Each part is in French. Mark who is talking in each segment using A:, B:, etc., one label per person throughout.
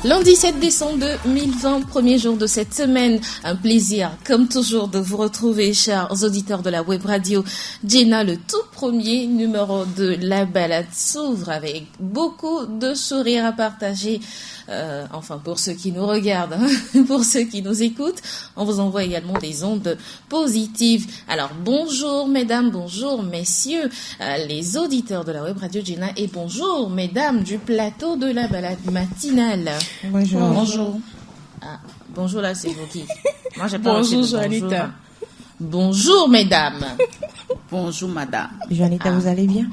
A: Lundi 7 décembre 2020, premier jour de cette semaine. Un plaisir, comme toujours, de vous retrouver, chers auditeurs de la web radio. Jenna, le tout premier numéro de La Balade s'ouvre avec beaucoup de sourires à partager. Enfin, pour ceux qui nous regardent, pour ceux qui nous écoutent, on vous envoie également des ondes positives. Alors, bonjour mesdames, bonjour messieurs, les auditeurs de la web radio Jenna, et bonjour mesdames du plateau de la balade matinale.
B: Bonjour.
A: Bonjour. Ah, bonjour là, c'est vous qui? Moi, j'ai pas
B: Bonjour,
A: reçu de
B: Joanita.
A: Bonjour mesdames.
C: Bonjour madame.
B: Joanita, vous allez bien?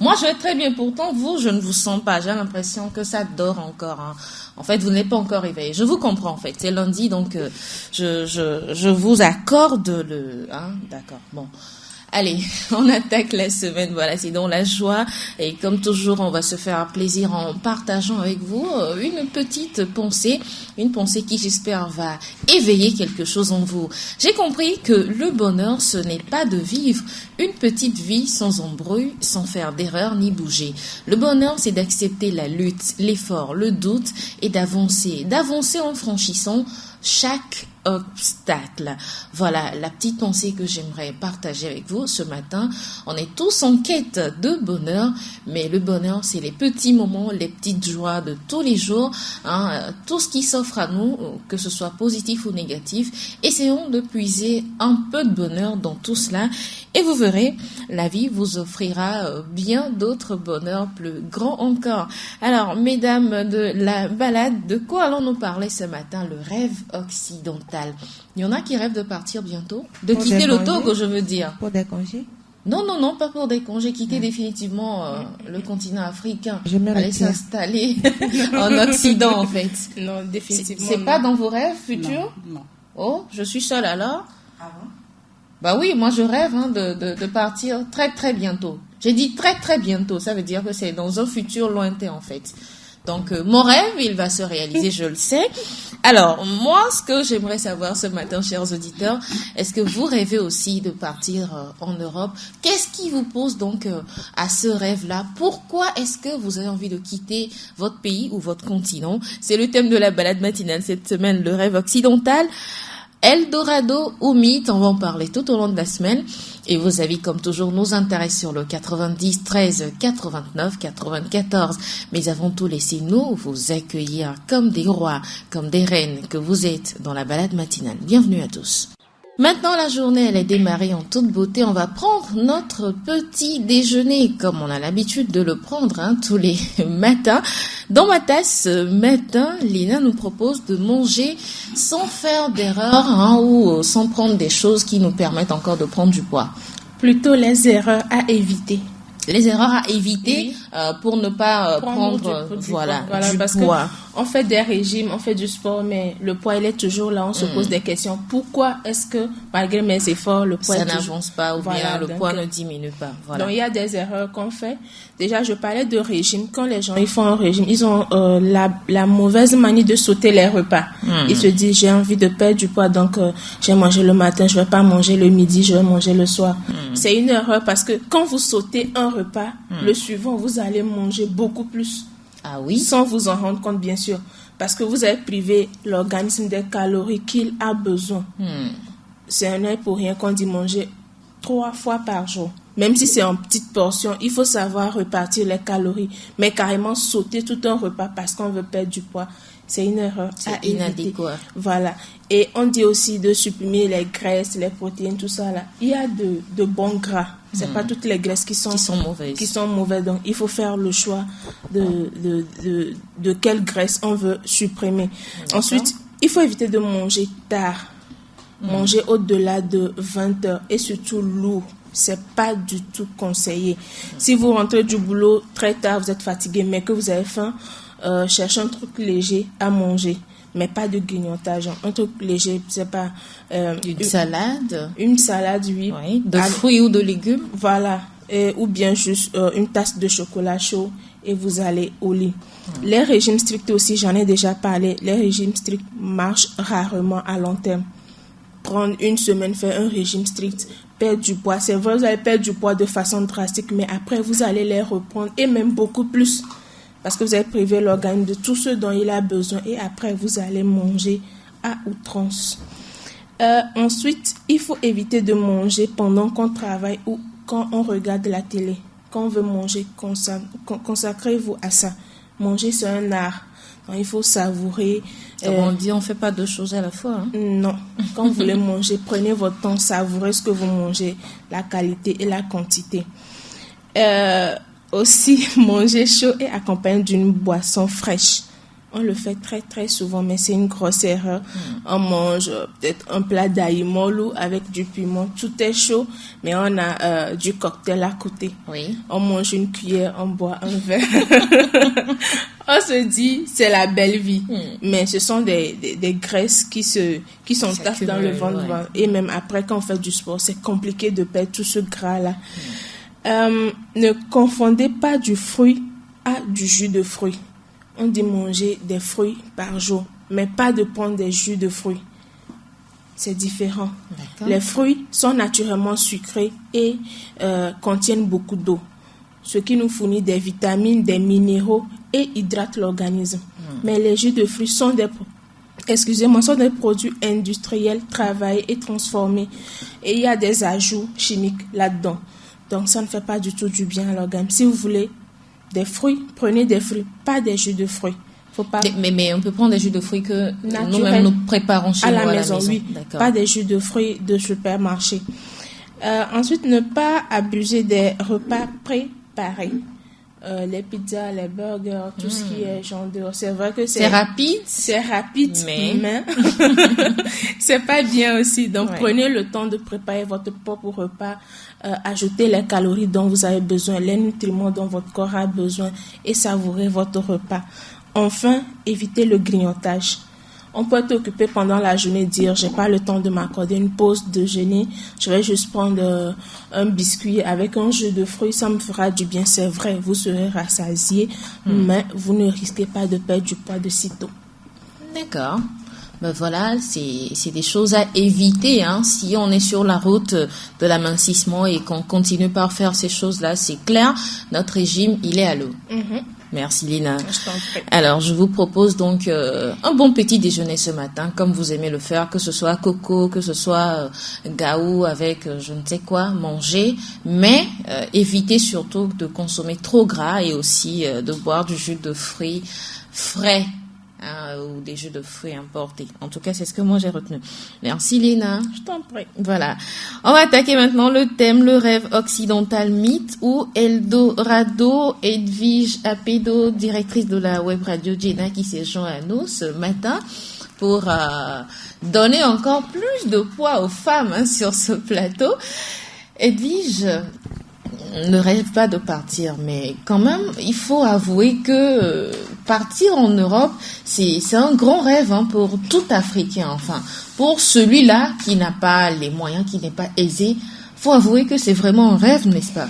A: Moi, je vais très bien. Pourtant, vous, je ne vous sens pas. J'ai l'impression que ça dort encore. Hein. En fait, vous n'êtes pas encore réveillé. Je vous comprends, en fait. C'est lundi, donc je vous accorde le... Hein, d'accord, bon. Allez, on attaque la semaine. Voilà, c'est dans la joie. Et comme toujours, on va se faire plaisir en partageant avec vous une petite pensée. Une pensée qui, j'espère, va éveiller quelque chose en vous. J'ai compris que le bonheur, ce n'est pas de vivre une petite vie sans embrouille, sans faire d'erreur ni bouger. Le bonheur, c'est d'accepter la lutte, l'effort, le doute et d'avancer. D'avancer en franchissant chaque obstacle. Voilà la petite pensée que j'aimerais partager avec vous ce matin. On est tous en quête de bonheur, mais le bonheur, c'est les petits moments, les petites joies de tous les jours, hein, tout ce qui s'offre à nous, que ce soit positif ou négatif. Essayons de puiser un peu de bonheur dans tout cela et vous verrez, la vie vous offrira bien d'autres bonheurs plus grands encore. Alors, mesdames de la balade, de quoi allons-nous parler ce matin? Le rêve occidental. Il y en a qui rêvent de partir bientôt, de
B: Pour
A: quitter
B: des
A: le
B: congés?
A: Togo, je veux dire.
B: Pour des congés?
A: Non, pas pour des congés, quitter définitivement le continent africain,
B: Je me
A: aller
B: retire.
A: s'installer en Occident en fait.
B: Non, définitivement.
A: C'est pas
B: non.
A: dans vos rêves futurs?
C: Non.
A: Oh, je suis seule alors?
C: Ah bon?
A: Bah oui, moi je rêve de partir très très bientôt. J'ai dit très très bientôt, ça veut dire que c'est dans un futur lointain en fait. Donc mon rêve, il va se réaliser, je le sais. Alors moi, ce que j'aimerais savoir ce matin, chers auditeurs, est-ce que vous rêvez aussi de partir en Europe? Qu'est-ce qui vous pose donc à ce rêve-là? Pourquoi est-ce que vous avez envie de quitter votre pays ou votre continent? C'est le thème de la balade matinale cette semaine, le rêve occidental. Eldorado ou mythe, on va en parler tout au long de la semaine. Et vos avis, comme toujours, nous intéressent sur le 90 13 89 94. Mais avant tout, laissez-nous vous accueillir comme des rois, comme des reines que vous êtes dans la balade matinale. Bienvenue à tous. Maintenant, la journée, elle est démarrée en toute beauté. On va prendre notre petit déjeuner, comme on a l'habitude de le prendre tous les matins. Dans ma tasse, ce matin, Lina nous propose de manger sans faire d'erreur ou sans prendre des choses qui nous permettent encore de prendre du poids.
B: Plutôt les erreurs à éviter.
A: Les erreurs à éviter
B: Oui.
A: pour ne pas prendre
B: du
A: voilà,
B: poids.
A: du
B: parce
A: poids.
B: que on fait des régimes, on fait du sport, mais le poids, il est toujours là. On se pose des questions. Pourquoi est-ce que, malgré mes efforts, le poids
A: Ça
B: est toujours...
A: n'avance pas ou
B: Voilà,
A: bien le
B: donc,
A: poids ne diminue pas. Voilà.
B: Donc, il y a des erreurs qu'on fait. Déjà, je parlais de régime. Quand les gens ils font un régime, ils ont la mauvaise manie de sauter les repas. Ils se disent, j'ai envie de perdre du poids, donc j'ai mangé le matin, je vais pas manger le midi, je vais manger le soir. C'est une erreur parce que quand vous sautez un repas, le suivant, vous allez manger beaucoup plus.
A: Ah oui?
B: Sans vous en rendre compte, bien sûr. Parce que vous avez privé l'organisme des calories qu'il a besoin. C'est un œil pour rien qu'on dit manger 3 fois par jour. Même si c'est en petite portion, il faut savoir repartir les calories. Mais carrément sauter tout un repas parce qu'on veut perdre du poids, c'est une erreur à éviter.
A: Inadéquat.
B: Voilà. Et on dit aussi de supprimer les graisses, les protéines, tout ça là. Il y a de bons gras. C'est pas toutes les graisses qui sont mauvaises. Donc, il faut faire le choix de quelle graisse on veut supprimer.
A: D'accord.
B: Ensuite, il faut éviter de manger tard. Manger au-delà de 20 heures et surtout lourd. C'est pas du tout conseillé. Si vous rentrez du boulot très tard, vous êtes fatigué, mais que vous avez faim, cherchez un truc léger à manger. Mais pas de grignotage. Un truc léger, c'est pas...
A: Une salade?
B: Une salade, oui.
A: Oui, de fruits ou de légumes?
B: Voilà. Ou bien juste une tasse de chocolat chaud et vous allez au lit. Les régimes stricts aussi, j'en ai déjà parlé. Les régimes stricts marchent rarement à long terme. Prendre une semaine, faire un régime strict, perdre du poids. C'est vrai, vous allez perdre du poids de façon drastique, mais après, vous allez les reprendre et même beaucoup plus. parce que vous avez privé l'organisme de tout ce dont il a besoin et après vous allez manger à outrance. Ensuite, il faut éviter de manger pendant qu'on travaille ou quand on regarde la télé. Quand on veut manger, consacrez-vous à ça. Manger, c'est un art. Donc, il faut savourer.
A: Comme on dit, on ne fait pas deux choses à la fois. Hein?
B: Non. Quand vous voulez manger, prenez votre temps, savourez ce que vous mangez, la qualité et la quantité. Aussi, manger chaud et accompagné d'une boisson fraîche. On le fait très très souvent, mais c'est une grosse erreur. On mange peut-être un plat d'ail mollo avec du piment, tout est chaud, mais on a du cocktail à côté.
A: Oui.
B: On mange une cuillère, on boit un verre. On se dit, c'est la belle vie. Mais ce sont des graisses qui s'entassent dans le ventre. Ouais. Et même après, quand on fait du sport, c'est compliqué de perdre tout ce gras-là. Ne confondez pas du fruit à du jus de fruits. On dit manger des fruits par jour, mais pas de prendre des jus de fruits. C'est différent. D'accord. Les fruits sont naturellement sucrés et contiennent beaucoup d'eau, ce qui nous fournit des vitamines, des minéraux et hydrate l'organisme. Mais les jus de fruits sont des produits industriels travaillés et transformés. Et il y a des ajouts chimiques là-dedans. Donc ça ne fait pas du tout du bien à l'organisme. Si vous voulez des fruits, prenez des fruits, pas des jus de fruits. Faut pas...
A: mais on peut prendre des jus de fruits que nous-mêmes nous préparons chez nous à la maison.
B: Oui. D'accord. Pas des jus de fruits de supermarché. Ensuite, ne pas abuser des repas préparés. Les pizzas, les burgers, tout ce qui est genre de... C'est vrai que c'est rapide. C'est rapide, mais c'est pas bien aussi. Donc, prenez le temps de préparer votre propre repas. Ajoutez les calories dont vous avez besoin, les nutriments dont votre corps a besoin et savourez votre repas. Enfin, évitez le grignotage. On peut être occupé pendant la journée et dire j'ai pas le temps de m'accorder une pause déjeuner, je vais juste prendre un biscuit avec un jus de fruits, ça me fera du bien. C'est vrai, vous serez rassasié, mais vous ne risquez pas de perdre du poids de sitôt.
A: D'accord. Ben voilà, c'est des choses à éviter. Hein. Si on est sur la route de l'amincissement et qu'on continue par faire ces choses-là, c'est clair, notre régime, il est à l'eau. Merci Lina. Alors, je vous propose donc un bon petit déjeuner ce matin, comme vous aimez le faire, que ce soit coco, que ce soit gaou avec je ne sais quoi, manger, mais évitez surtout de consommer trop gras et aussi de boire du jus de fruits frais. Ou des jus de fruits importés. En tout cas, c'est ce que moi j'ai retenu. Merci Lina.
B: Je t'en prie.
A: Voilà. On va attaquer maintenant le thème, le rêve occidental mythe ou Eldorado. Edwige Apedo, directrice de la web radio Jenna, qui s'est joint à nous ce matin pour donner encore plus de poids aux femmes sur ce plateau. Edwige ne rêve pas de partir, mais quand même, il faut avouer que partir en Europe, c'est un grand rêve pour tout Africain. Enfin, pour celui-là qui n'a pas les moyens, qui n'est pas aisé, faut avouer que c'est vraiment un rêve, n'est-ce pas?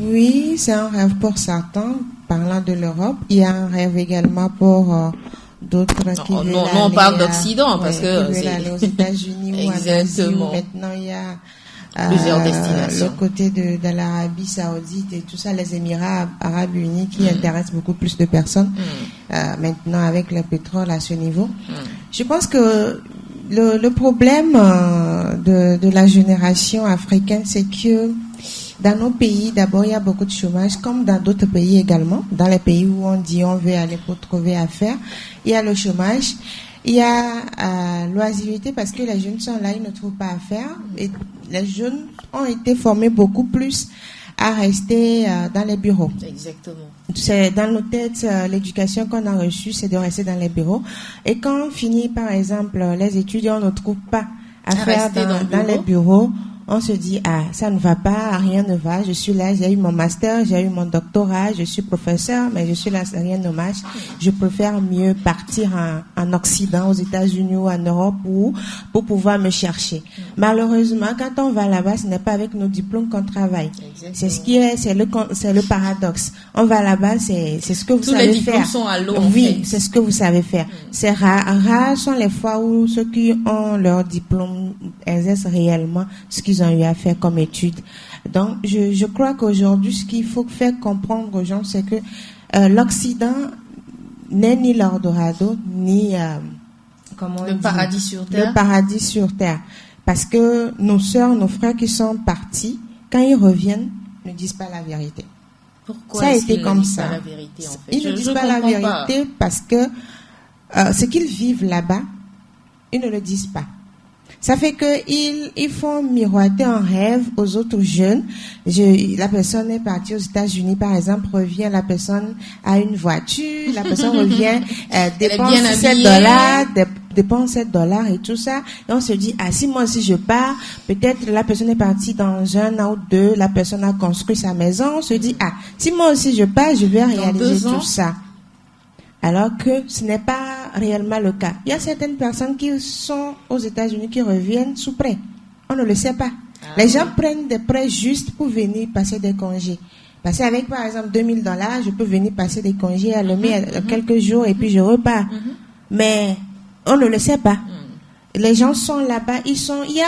D: Oui, c'est un rêve pour certains. Parlant de l'Europe, il y a un rêve également pour d'autres qui veulent
A: aller... Non, on parle d'Occident, parce que
D: c'est... aller aux États-Unis ou en Asie, où maintenant il y a...
A: plusieurs destinations.
D: Le côté de l'Arabie Saoudite et tout ça, les Émirats Arabes Unis qui intéressent beaucoup plus de personnes maintenant avec le pétrole à ce niveau. Je pense que le problème de la génération africaine, c'est que dans nos pays, d'abord, il y a beaucoup de chômage, comme dans d'autres pays également. Dans les pays où on dit on veut aller pour trouver à faire, il y a le chômage. Il y a l'oisiveté parce que les jeunes sont là, ils ne trouvent pas à faire. Et les jeunes ont été formés beaucoup plus à rester dans les bureaux.
A: Exactement.
D: C'est dans nos têtes, l'éducation qu'on a reçue, c'est de rester dans les bureaux. Et quand on finit, par exemple, les étudiants ne trouvent pas à faire dans les bureaux, on se dit, ça ne va pas, rien ne va, je suis là, j'ai eu mon master, j'ai eu mon doctorat, je suis professeur, mais je suis là, rien ne marche. Je préfère mieux partir en Occident, aux États-Unis ou en Europe pour pouvoir me chercher. Malheureusement, quand on va là-bas, ce n'est pas avec nos diplômes qu'on travaille. Exactement. C'est le paradoxe. On va là-bas, c'est ce que vous savez faire. Tous les diplômes
A: sont à l'eau,
D: oui, c'est ce que vous savez faire. C'est rares sont les fois où ceux qui ont leur diplôme exercent réellement ce qu'ils qu'ils ont eu à faire comme études. Donc, je crois qu'aujourd'hui, ce qu'il faut faire comprendre aux gens, c'est que l'Occident n'est ni l'Eldorado, ni
A: le paradis sur terre.
D: Le paradis sur terre. Parce que nos sœurs, nos frères qui sont partis, quand ils reviennent, ne disent pas la vérité.
A: Pourquoi
D: ça a été comme ça.
A: Pas la vérité, en fait?
D: Ils ne disent pas la vérité parce que ce qu'ils vivent là-bas, ils ne le disent pas. Ça fait que ils font miroiter en rêve aux autres jeunes. La personne est partie aux États-Unis, par exemple, revient, la personne a une voiture, la personne revient, dépense $7, dépense $7 et tout ça. Et on se dit, si moi aussi je pars, peut-être la personne est partie dans 1 an ou 2, la personne a construit sa maison, on se dit, si moi aussi je pars, je vais réaliser tout ça. Alors que ce n'est pas réellement le cas. Il y a certaines personnes qui sont aux États-Unis qui reviennent sous prêt. On ne le sait pas. Les gens prennent des prêts juste pour venir passer des congés. Parce qu'avec, par exemple, $2000, je peux venir passer des congés à quelques jours et puis je repars. Mais on ne le sait pas. Les gens sont là-bas,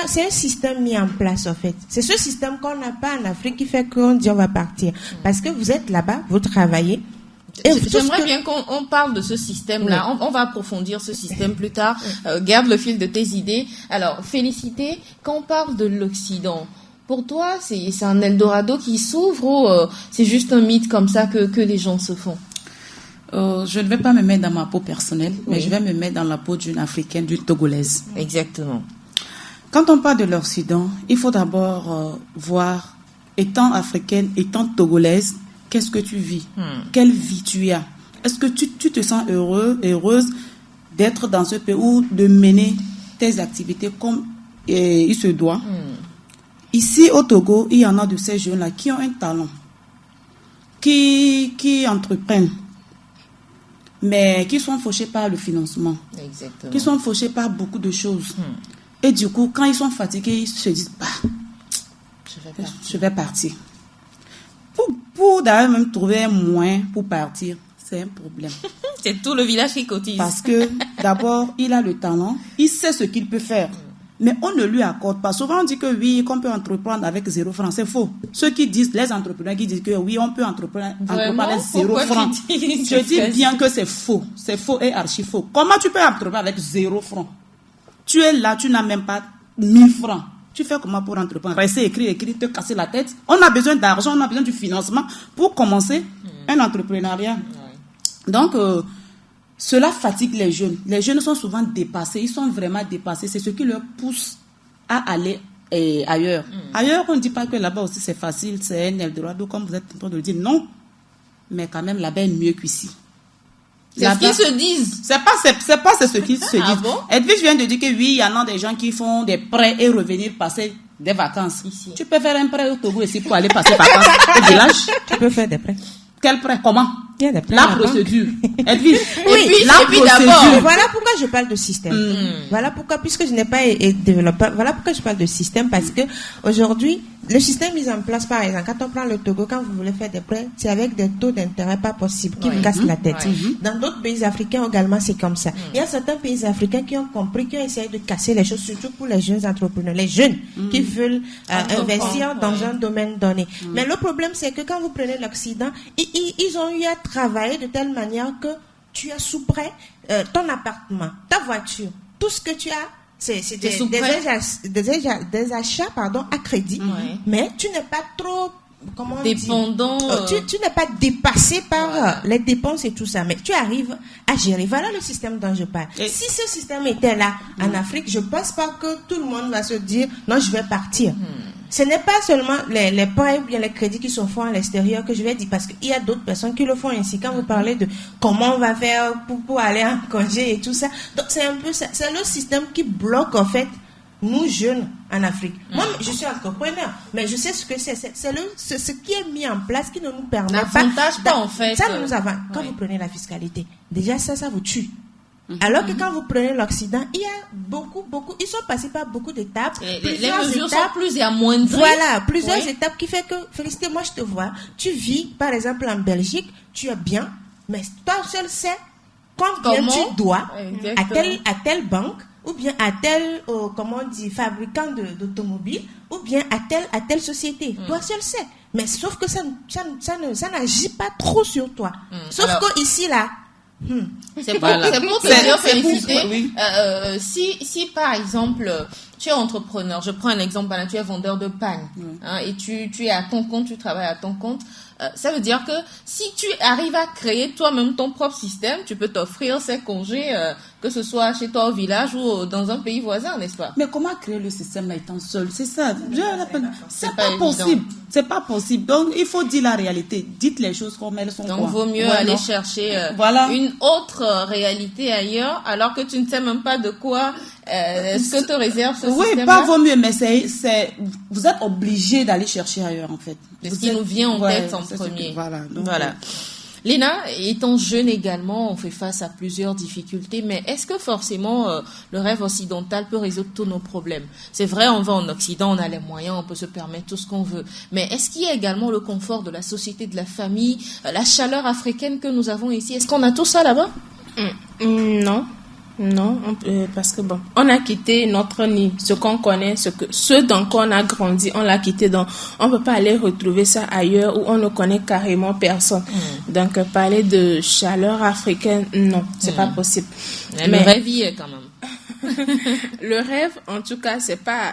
D: c'est un système mis en place, en fait. C'est ce système qu'on n'a pas en Afrique qui fait qu'on dit on va partir. Parce que vous êtes là-bas, vous travaillez.
A: J'aimerais bien qu'on parle de ce système-là. Oui. On va approfondir ce système plus tard. Garde le fil de tes idées. Alors, Félicité, quand on parle de l'Occident, pour toi, c'est un Eldorado qui s'ouvre ou c'est juste un mythe comme ça que les gens se font?
C: Je ne vais pas me mettre dans ma peau personnelle, mais je vais me mettre dans la peau d'une Africaine, d'une Togolaise.
A: Exactement.
C: Quand on parle de l'Occident, il faut d'abord voir, étant africaine, étant togolaise, qu'est-ce que tu vis? Quelle vie tu as? Est-ce que tu te sens heureuse d'être dans ce pays ou de mener tes activités comme il se doit? Ici, au Togo, il y en a de ces jeunes-là qui ont un talent, qui entreprennent, mais qui sont fauchés par le financement.
A: Exactement.
C: Qui sont fauchés par beaucoup de choses. Et du coup, quand ils sont fatigués, ils se disent, je vais partir. Pour d'ailleurs même trouver un moyen pour partir, c'est un problème.
A: C'est tout le village qui cotise.
C: Parce que d'abord, il a le talent, il sait ce qu'il peut faire. Mais on ne lui accorde pas. Souvent, on dit que oui, qu'on peut entreprendre avec 0 francs. C'est faux. Ceux qui disent, les entrepreneurs qui disent que oui, on peut entreprendre avec 0 francs. Je dis bien que c'est faux. C'est faux et archi faux. Comment tu peux entreprendre avec 0 francs? Tu es là, tu n'as même pas 1000 francs. Tu fais comment pour entreprendre? Rester écrire, te casser la tête. On a besoin d'argent, on a besoin du financement pour commencer un entrepreneuriat. Donc, cela fatigue les jeunes. Les jeunes sont souvent dépassés. Ils sont vraiment dépassés. C'est ce qui leur pousse à aller ailleurs. Ailleurs, on ne dit pas que là-bas aussi c'est facile, c'est un Eldorado, comme vous êtes en train de le dire. Non. Mais quand même, là-bas est mieux qu'ici.
A: C'est ce qu'ils se disent.
C: C'est pas ce qu'ils se disent.
A: Bon?
C: Edwige vient de dire que oui, il y en a des gens qui font des prêts et revenir passer des vacances. Ici. Tu peux faire un prêt au Togo ici pour aller passer vacances au village.
D: Tu peux faire des prêts.
C: Quel prêt? Comment?
D: Il y a des prêts
C: la procédure. Edwige.
A: Oui, et puis d'abord.
D: Voilà pourquoi je parle de système. Voilà pourquoi, puisque je n'ai pas développé, voilà pourquoi je parle de système, parce que aujourd'hui, le système mis en place, par exemple, quand on prend le Togo, quand vous voulez faire des prêts, c'est avec des taux d'intérêt pas possibles, qui vous cassent la tête. Dans d'autres pays africains également, c'est comme ça. Il y a certains pays africains qui ont compris, qui ont essayé de casser les choses, surtout pour les jeunes entrepreneurs, les jeunes qui veulent investir dans un domaine donné. Mais le problème, c'est que quand vous prenez l'Occident, ils ont eu à travailler de telle manière que tu as sous prêt ton appartement, ta voiture, tout ce que tu as. C'est des achats à crédit, mais tu n'es pas trop
A: dépendant.
D: Tu n'es pas dépassé par les dépenses et tout ça, mais tu arrives à gérer. Voilà le système dont je parle. Si ce système était là en Afrique, je ne pense pas que tout le monde va se dire non, je vais partir. Ce n'est pas seulement les prêts ou bien les crédits qui sont faits à l'extérieur que je vais dire, parce qu'il y a d'autres personnes qui le font ainsi. Quand vous parlez de comment on va faire pour aller en congé et tout ça, donc c'est un peu ça. C'est le système qui bloque en fait nous jeunes en Afrique. Moi, je suis entrepreneur, mais je sais ce que c'est. C'est ce qui est mis en place qui ne nous permet
A: pas en fait.
D: Ça nous avance. Quand vous prenez la fiscalité, déjà ça vous tue. Alors que quand vous prenez l'Occident, il y a beaucoup, ils sont passés par beaucoup d'étapes.
A: Les mesures sont plus et amoindries.
D: Voilà, plusieurs étapes qui fait que, Félicité, moi je te vois, tu vis, par exemple, en Belgique, tu es bien, mais toi seul sais combien tu dois à telle banque ou bien à tel, comment on dit, fabricant d'automobile, ou bien à telle société. Toi seul sais. Mais sauf que ça n'agit pas trop sur toi. Sauf que ici, là,
A: c'est pour te dire, Félicité. Si par exemple, tu es entrepreneur, je prends un exemple, tu es vendeur de pagne, et tu es à ton compte, tu travailles à ton compte, ça veut dire que si tu arrives à créer toi-même ton propre système, tu peux t'offrir ces congés, que ce soit chez toi au village ou dans un pays voisin, n'est-ce pas?
C: Mais comment créer le système là étant seul? C'est ça. C'est pas possible. C'est pas possible. Donc, il faut dire la réalité. Dites les choses comme elles sont.
A: Donc, vaut mieux aller chercher une autre réalité ailleurs, alors que tu ne sais même pas de quoi ce que te réserve ce système.
C: Oui, pas vaut mieux, mais vous êtes obligé d'aller chercher ailleurs, en fait.
A: Ce qui nous vient en tête en premier. Voilà. Léna, étant jeune également, on fait face à plusieurs difficultés, mais est-ce que forcément le rêve occidental peut résoudre tous nos problèmes? C'est vrai, on va en Occident, on a les moyens, on peut se permettre tout ce qu'on veut, mais est-ce qu'il y a également le confort de la société, de la famille, la chaleur africaine que nous avons ici? Est-ce qu'on a tout ça là-bas?
B: Non, parce que on a quitté notre nid, ce qu'on connaît, ce dans quoi on a grandi, on l'a quitté, donc on peut pas aller retrouver ça ailleurs où on ne connaît carrément personne. Donc parler de chaleur africaine, non, c'est pas possible.
A: Mais le rêve y est quand même.
B: Le rêve, en tout cas, c'est pas,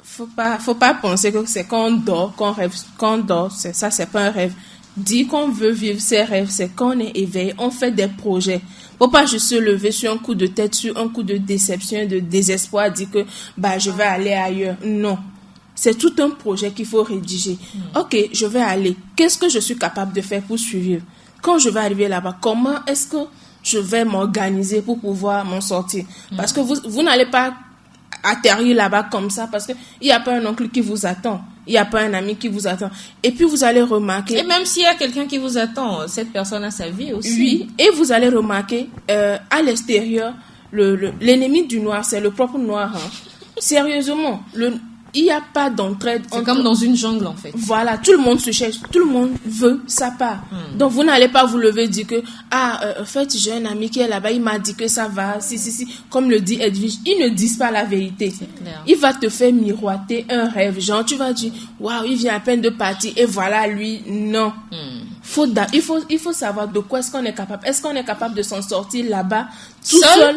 B: faut pas penser que c'est quand on dort qu'on rêve, quand on dort, c'est pas un rêve. Dire qu'on veut vivre ses rêves, c'est qu'on est éveillé, on fait des projets. Faut pas juste se lever sur un coup de tête, sur un coup de déception, de désespoir, dire que je vais aller ailleurs. Non. C'est tout un projet qu'il faut rédiger. Ok, je vais aller. Qu'est-ce que je suis capable de faire pour survivre? Quand je vais arriver là-bas, comment est-ce que je vais m'organiser pour pouvoir m'en sortir? Parce que vous n'allez pas atterrir là-bas comme ça, parce que il n'y a pas un oncle qui vous attend. Il n'y a pas un ami qui vous attend. Et puis, vous allez remarquer...
A: Et même s'il y a quelqu'un qui vous attend, cette personne a sa vie aussi.
B: Oui, et vous allez remarquer, à l'extérieur, l'ennemi du noir, c'est le propre noir. Sérieusement, il n'y a pas d'entraide.
A: C'est comme dans une jungle, en fait.
B: Voilà, tout le monde se cherche, tout le monde veut sa part. Donc, vous n'allez pas vous lever et dire que, en fait, j'ai un ami qui est là-bas, il m'a dit que ça va, si, comme le dit Edwige, ils ne disent pas la vérité. Il va te faire miroiter un rêve, genre, tu vas dire, waouh, il vient à peine de partir, et voilà, lui, non. Il faut savoir de quoi est-ce qu'on est capable. Est-ce qu'on est capable de s'en sortir là-bas, tout seul?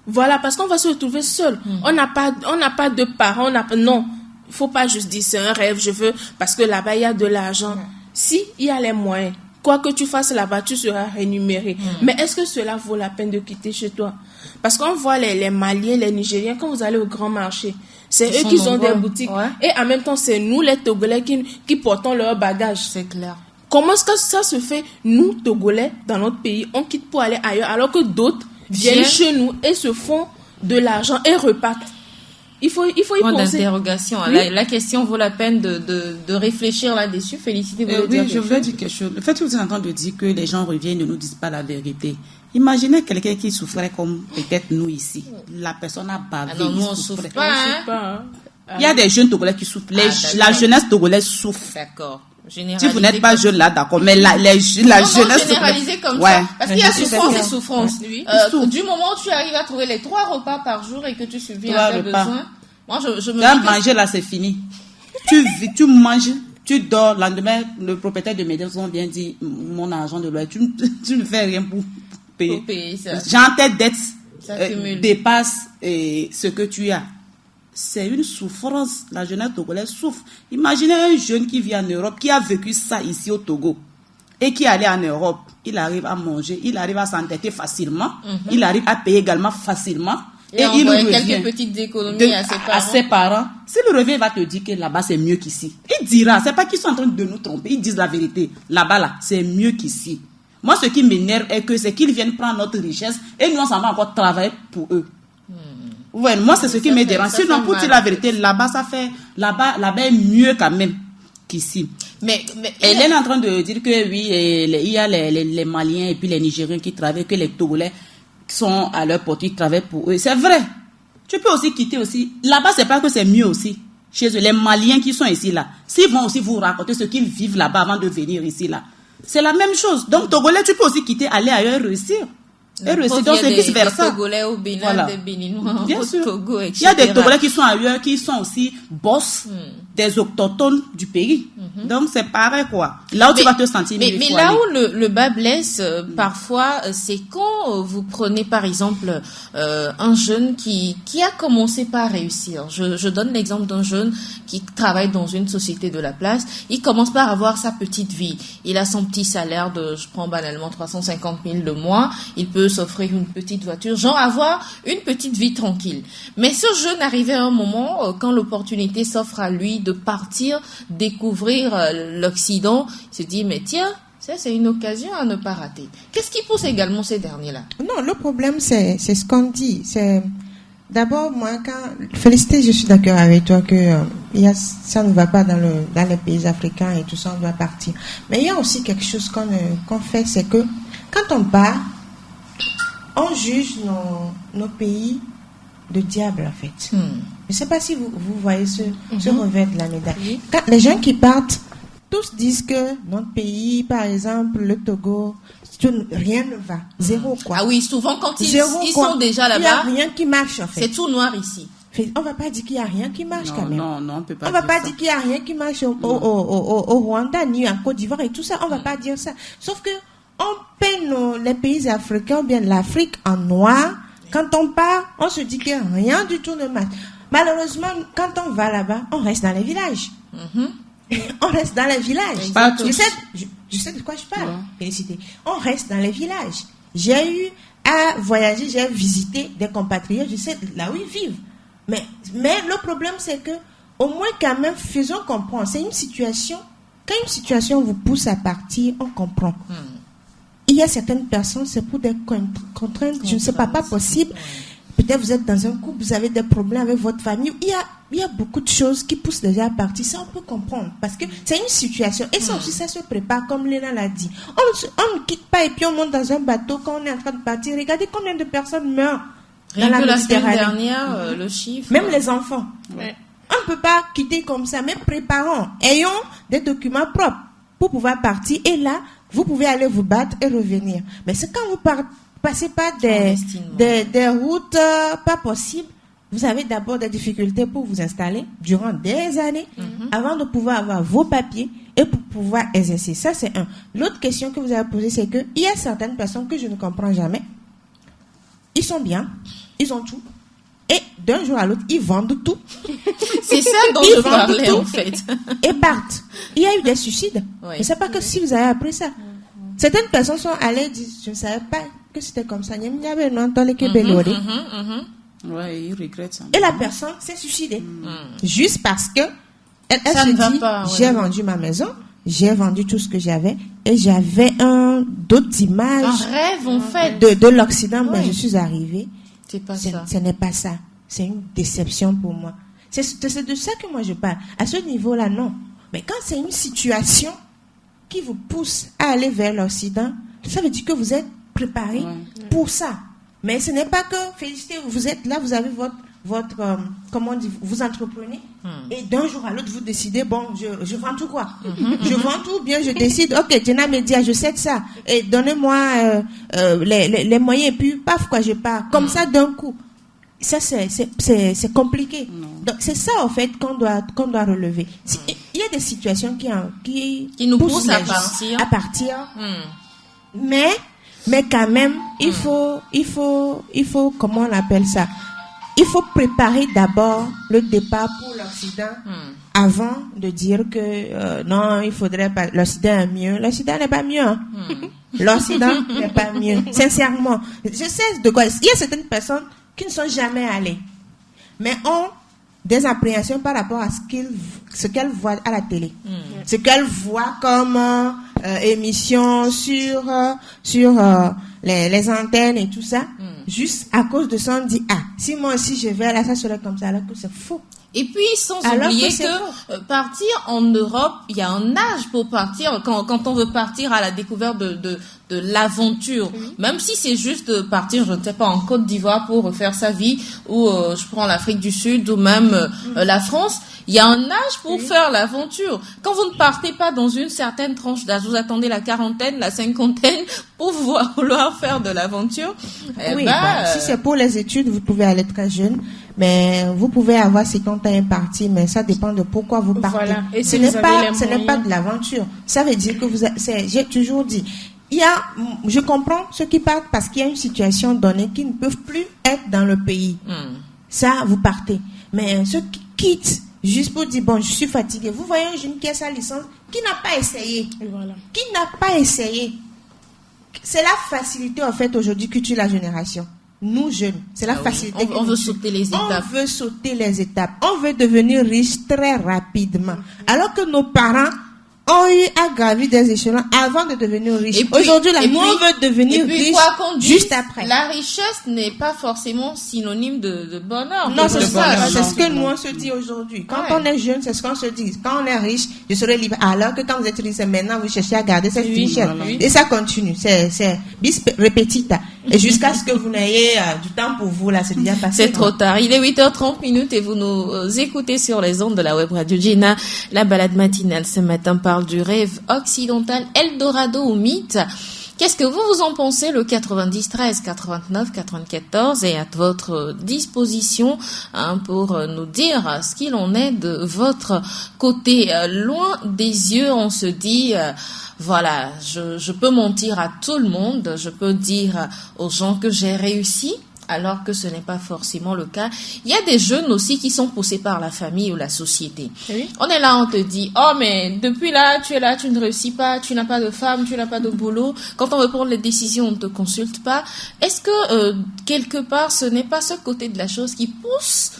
B: Voilà, parce qu'on va se retrouver seul. On n'a pas de parents, non. Il faut pas juste dire c'est un rêve, je veux, parce que là-bas il y a de l'argent. Si il y a les moyens, quoi que tu fasses là-bas, tu seras rémunéré. Mais est-ce que cela vaut la peine de quitter chez toi? Parce qu'on voit les Maliens, les Nigériens, quand vous allez au grand marché, c'est eux qui ont des boutiques. Ouais. Et en même temps, c'est nous les Togolais qui portons leur bagage.
A: C'est clair.
B: Comment est-ce que ça se fait, nous Togolais, dans notre pays, on quitte pour aller ailleurs, alors que d'autres viennent chez nous et se font de l'argent et repartent. Il faut y
A: point
B: penser.
A: D'interrogation. Oui. La question vaut la peine de réfléchir là-dessus. Félicité,
C: oui, je voulais dire quelque chose. Le fait que vous êtes en train de dire que les gens reviennent et ne nous disent pas la vérité. Imaginez quelqu'un qui souffrait comme peut-être nous ici. La personne a bavé.
A: Alors nous, on souffre pas.
C: Il y a des jeunes Togolais qui souffrent. La jeunesse togolaise souffre.
A: D'accord.
C: Si vous n'êtes pas jeune là, d'accord, mais la jeunesse...
A: généraliser comme ça. Parce qu'il y a souffrance et souffrance. Du moment où tu arrives à trouver les 3 repas par jour et que tu subviens à tes besoins, moi je me dis
C: manger là, c'est fini. Tu manges, tu dors, le lendemain, le propriétaire de maison vient dire, mon argent de loyer, tu ne fais rien pour payer ça. Genre, tes dettes dépassent ce que tu as. C'est une souffrance. La jeunesse togolaise souffre. Imaginez un jeune qui vit en Europe, qui a vécu ça ici au Togo, et qui allait en Europe. Il arrive à manger, il arrive à s'endetter facilement, il arrive à payer également facilement.
A: Et il revient quelques petites économies à ses parents.
C: S'il revient, il va te dire que là-bas, c'est mieux qu'ici. Il dira, c'est pas qu'ils sont en train de nous tromper, ils disent la vérité. Là-bas, là, c'est mieux qu'ici. Moi, ce qui m'énerve est que c'est qu'ils viennent prendre notre richesse et nous, on s'en va encore travailler pour eux. Ouais, moi, c'est ce qui me dérange. Sinon, pour dire la vérité, là-bas, là-bas est mieux quand même qu'ici.
A: Mais
C: elle est en train de dire que oui, il y a les Maliens et puis les Nigériens qui travaillent, que les Togolais qui sont à leur portée, qui travaillent pour eux. C'est vrai. Tu peux aussi quitter aussi. Là-bas, c'est pas que c'est mieux aussi. Chez eux, les Maliens qui sont ici, là, s'ils vont aussi vous raconter ce qu'ils vivent là-bas avant de venir ici, là, c'est la même chose. Donc, Togolais, tu peux aussi quitter, aller ailleurs, réussir. Et récidive, c'est vice-versa.
A: Des Togolais au Bénin, des Béninois
C: Bien
A: au
C: sûr.
A: Togo, etc.
C: Il y a des Togolais qui sont ailleurs, qui sont aussi boss des autochtones du pays. Donc, c'est pareil, quoi. Là où tu vas te sentir mieux.
A: Mais là où le bas blesse, parfois, c'est quand vous prenez, par exemple, un jeune qui a commencé par réussir. Je donne l'exemple d'un jeune qui travaille dans une société de la place. Il commence par avoir sa petite vie. Il a son petit salaire de, je prends banalement 350 000 le mois. Il peut s'offrir une petite voiture, genre avoir une petite vie tranquille. Mais ce jeune arrivait à un moment, quand l'opportunité s'offre à lui de partir, découvrir l'Occident, il se dit, mais tiens, ça c'est une occasion à ne pas rater. Qu'est-ce qui pousse également ces derniers-là?
D: Non, le problème, c'est ce qu'on dit. C'est d'abord, moi, Félicité, je suis d'accord avec toi que ça ne va pas dans les pays africains et tout ça, on doit partir. Mais il y a aussi quelque chose qu'on fait, c'est que quand on part, on juge nos pays de diable, en fait. Je ne sais pas si vous voyez ce revers de la médaille. Quand les gens qui partent, tous disent que notre pays, par exemple, le Togo, rien ne va. Zéro, quoi.
A: Ah oui, souvent, quand ils sont déjà là-bas,
D: il n'y a rien qui marche, en fait.
A: C'est tout noir ici.
D: On ne va pas dire qu'il n'y a rien qui marche, quand même.
C: Non, on peut pas.
D: On va pas dire qu'il n'y a rien qui marche au Rwanda, ni en Côte d'Ivoire et tout ça. On va pas dire ça. Sauf que on peint les pays africains, ou bien l'Afrique en noir. Quand on part, on se dit que rien du tout ne marche. Malheureusement, quand on va là-bas, on reste dans les villages. On reste dans les villages. Je sais de quoi je parle. Félicité. On reste dans les villages. J'ai eu à voyager, j'ai visité des compatriotes, je sais là où ils vivent. Mais le problème, c'est que, au moins, quand même, faisons comprendre. C'est une situation, quand une situation vous pousse à partir, on comprend. Il y a certaines personnes, c'est pour des contraintes, je ne sais pas possible. Peut-être vous êtes dans un couple, vous avez des problèmes avec votre famille. Il y a beaucoup de choses qui poussent les gens à partir. Ça, on peut comprendre. Parce que c'est une situation. Et ça aussi, ça se prépare, comme Léna l'a dit. On ne quitte pas et puis on monte dans un bateau quand on est en train de partir. Regardez combien de personnes meurent.
A: Rien que la semaine dernière, le chiffre.
D: Même les enfants. Ouais. On ne peut pas quitter comme ça, mais préparons. Ayons des documents propres pour pouvoir partir. Et là, vous pouvez aller vous battre et revenir. Mais c'est quand vous passez pas des routes pas possibles, vous avez d'abord des difficultés pour vous installer durant des années avant de pouvoir avoir vos papiers et pour pouvoir exercer. Ça, c'est un. L'autre question que vous avez posée, c'est qu'il y a certaines personnes que je ne comprends jamais. Ils sont bien, ils ont tout. Et d'un jour à l'autre, ils vendent tout.
A: C'est ça dont je parlais, en fait.
D: Et partent. Il y a eu des suicides. Oui. Je ne sais pas que si vous avez appris ça. Certaines personnes sont allées dire, je ne savais pas que c'était comme ça. Ouais,
C: ils regrettent ça.
D: Et la personne s'est suicidée. Juste parce que elle se dit, j'ai vendu ma maison, j'ai vendu tout ce que j'avais et j'avais d'autres images.
A: Un rêve, en fait.
D: De l'Occident, mais je suis arrivée.
A: C'est pas ça.
D: Ce n'est pas ça. C'est une déception pour moi. C'est de ça que moi je parle. À ce niveau-là, non. Mais quand c'est une situation qui vous pousse à aller vers l'Occident, ça veut dire que vous êtes préparé pour ça. Mais ce n'est pas que, félicité, vous êtes là, vous avez votre comment on dit, vous entreprenez, et d'un jour à l'autre, vous décidez, bon, je vends tout quoi. Je vends tout, bien je décide, ok, Jenna Média, je sais de ça, et donnez-moi les moyens, et puis, paf, quoi, je pars. Comme ça, d'un coup. Ça, c'est compliqué. Donc, c'est ça, en fait, qu'on doit relever. Il y a des situations qui
A: nous poussent à
D: partir. Mais quand même, il faut, comment on appelle ça? Il faut préparer d'abord le départ pour l'Occident avant de dire que non, il faudrait pas. L'Occident est mieux. L'Occident n'est pas mieux. Hein. L'Occident n'est pas mieux. Sincèrement, je sais de quoi. Il y a certaines personnes qui ne sont jamais allées, mais ont des appréhensions par rapport à ce qu'elles voient à la télé, ce qu'elles voient comme émission sur les antennes et tout ça, juste à cause de ça on dit si moi aussi je vais là, ça serait comme ça, alors que c'est faux.
A: Et puis, sans
D: Alors
A: oublier
D: que c'est
A: que partir en Europe, il y a un âge pour partir. Quand on veut partir à la découverte de l'aventure, même si c'est juste de partir, je ne sais pas, en Côte d'Ivoire pour refaire sa vie, ou je prends l'Afrique du Sud, ou même la France, il y a un âge pour faire l'aventure. Quand vous ne partez pas dans une certaine tranche d'âge, vous attendez la quarantaine, la cinquantaine pour vouloir faire de l'aventure.
D: Si c'est pour les études, vous pouvez aller très jeune. Mais vous pouvez avoir 50 ans et partir, mais ça dépend de pourquoi vous partez.
B: Voilà. Et
D: ce
B: si
D: n'est
B: vous
D: pas,
B: avez les
D: ce n'est pas de l'aventure. Ça veut dire que j'ai toujours dit, je comprends ceux qui partent parce qu'il y a une situation donnée qui ne peuvent plus être dans le pays. Ça, vous partez. Mais ceux qui quittent juste pour dire, bon, je suis fatigué. Vous voyez un jeune qui a sa licence, qui n'a pas essayé.
B: Voilà.
D: Qui n'a pas essayé. C'est la facilité, en fait, aujourd'hui, que tue la génération. Nous, jeunes, c'est la facilité.
A: On veut sauter les étapes.
D: On veut sauter les étapes. On veut devenir riche très rapidement. Alors que nos parents ont eu à gravir des échelons avant de devenir riches. Aujourd'hui, nous, on veut devenir riche juste après.
A: La richesse n'est pas forcément synonyme de bonheur.
D: Non, c'est ça. C'est ce que nous, on se dit aujourd'hui. Quand on est jeune, c'est ce qu'on se dit. Quand on est riche, je serai libre. Alors que quand vous êtes riche, c'est maintenant, vous cherchez à garder cette richesse. Et ça continue. C'est bis repetita. Et jusqu'à ce que vous n'ayez du temps pour vous, là, c'est déjà passé.
A: C'est trop tard. Il est 8h30 et vous nous écoutez sur les ondes de la web radio Gina. La balade matinale ce matin parle du rêve occidental, Eldorado ou mythe. Qu'est-ce que vous en pensez? Le 90 13 89 94 est à votre disposition pour nous dire ce qu'il en est de votre côté. Loin des yeux, on se dit... Voilà, je peux mentir à tout le monde, je peux dire aux gens que j'ai réussi, alors que ce n'est pas forcément le cas. Il y a des jeunes aussi qui sont poussés par la famille ou la société.
B: Oui.
A: On est là, on te dit, oh mais depuis là, tu es là, tu ne réussis pas, tu n'as pas de femme, tu n'as pas de boulot. Quand on veut prendre les décisions, on ne te consulte pas. Est-ce que quelque part, ce n'est pas ce côté de la chose qui pousse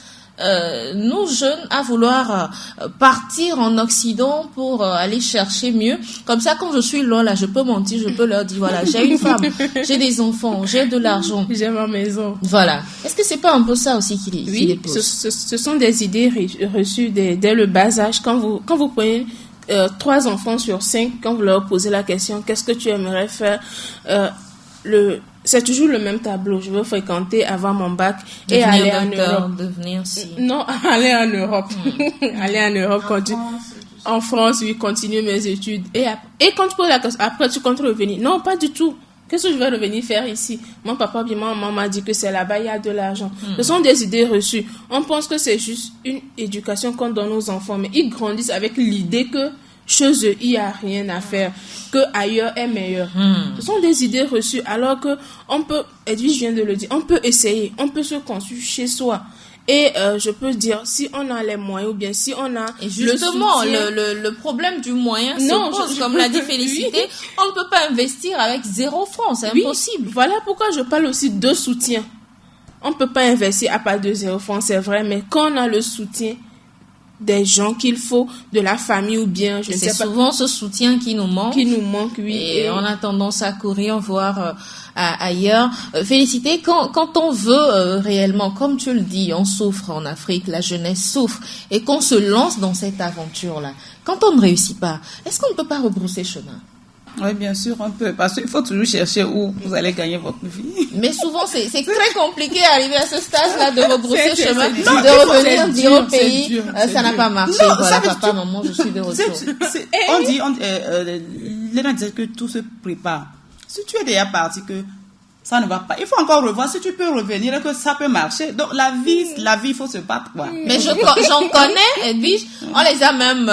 A: nous jeunes à vouloir partir en Occident pour aller chercher mieux? Comme ça, quand je suis là, je peux mentir, je peux leur dire, voilà, j'ai une femme, j'ai des enfants, j'ai de l'argent,
B: j'ai ma maison.
A: Voilà. Est-ce que c'est pas un peu ça aussi qui les pousse?
B: Ce sont des idées reçues dès le bas âge. Quand vous prenez 3 enfants sur 5, quand vous leur posez la question, qu'est-ce que tu aimerais faire? C'est toujours le même tableau. Je veux fréquenter avant mon bac et aller en Europe. Non, aller en Europe. Aller en Europe. En France, oui, continuer mes études. Et quand tu poses la question, après tu comptes revenir. Non, pas du tout. Qu'est-ce que je vais revenir faire ici? Mon papa et ma maman m'a dit que c'est là-bas, il y a de l'argent. Ce sont des idées reçues. On pense que c'est juste une éducation qu'on donne aux enfants, mais ils grandissent avec l'idée que chez eux, il n'y a rien à faire, que ailleurs est meilleur. Ce sont des idées reçues, alors que on peut, Edwige vient de le dire, on peut essayer, on peut se construire chez soi. Et je peux dire, si on a les moyens, ou bien si on a
A: et justement, le problème du moyen se pose, comme l'a dit Félicité, oui. On ne peut pas investir avec 0 franc, c'est impossible.
B: Voilà pourquoi je parle aussi de soutien. On ne peut pas investir à part de 0 franc, c'est vrai, mais quand on a le soutien des gens qu'il faut, de la famille ou bien, je ne sais pas.
A: C'est souvent ce soutien qui nous manque.
B: Qui nous manque, oui.
A: Et on a tendance à courir voir ailleurs. Félicité, quand on veut réellement, comme tu le dis, on souffre en Afrique, la jeunesse souffre, et qu'on se lance dans cette aventure-là, quand on ne réussit pas, est-ce qu'on ne peut pas rebrousser chemin?
C: Oui, bien sûr, on peut, parce qu'il faut toujours chercher où vous allez gagner votre vie.
A: Mais souvent, c'est très compliqué d'arriver à ce stade-là de rebrousser chemin, de revenir dire au pays, ça n'a pas marché, non, voilà, papa, maman, je suis de retour.
C: Léna disait que tout se prépare. Si tu es déjà parti, que ça ne va pas, il faut encore revoir si tu peux revenir, que ça peut marcher. Donc, la vie, il faut se battre, quoi.
A: Mais j'en connais, Edwige, on les a même